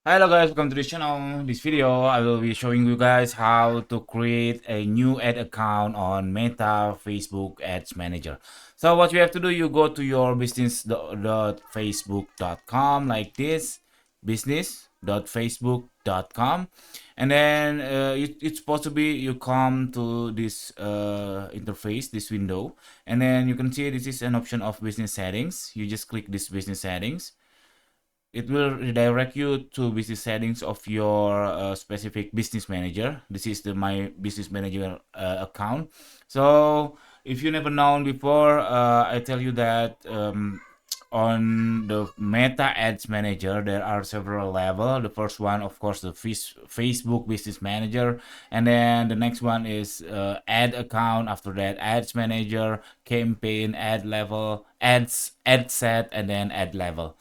Hello guys, welcome to the channel. This video I will be showing you guys how to create a new ad account on Meta Facebook Ads Manager. So what you have to do, you go to your business.facebook.com like this, business.facebook.com, and then it's supposed to be you come to this interface, this window, and then you can see this is an option of business settings. You just click this business settings. It will redirect you to business settings of your specific business manager. This is my business manager account. So if you never known before, I tell you that on the Meta Ads Manager there are several levels. The first one, of course, the Facebook Business Manager, and then the next one is ad account. After that, Ads Manager, campaign, ad level, ad set, and then ad level.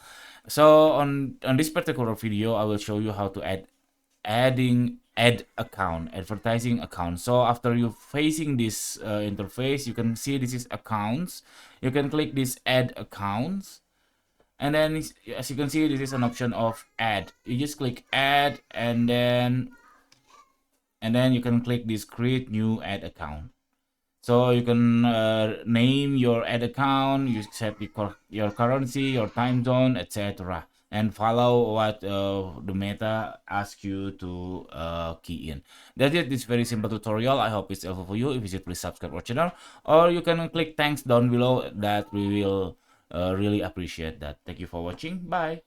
So on this particular video, I will show you how to adding ad account, advertising account. So after you facing this interface, you can see this is accounts. You can click this add accounts, and then as you can see, this is an option of add. You just click add, and then you can click this create new ad account. So you can name your ad account, you set your currency, your time zone, etc. And follow what the Meta asks you to key in. That's it. This very simple tutorial. I hope it's helpful for you. If you should, please subscribe our channel, or you can click thanks down below. That we will really appreciate that. Thank you for watching. Bye.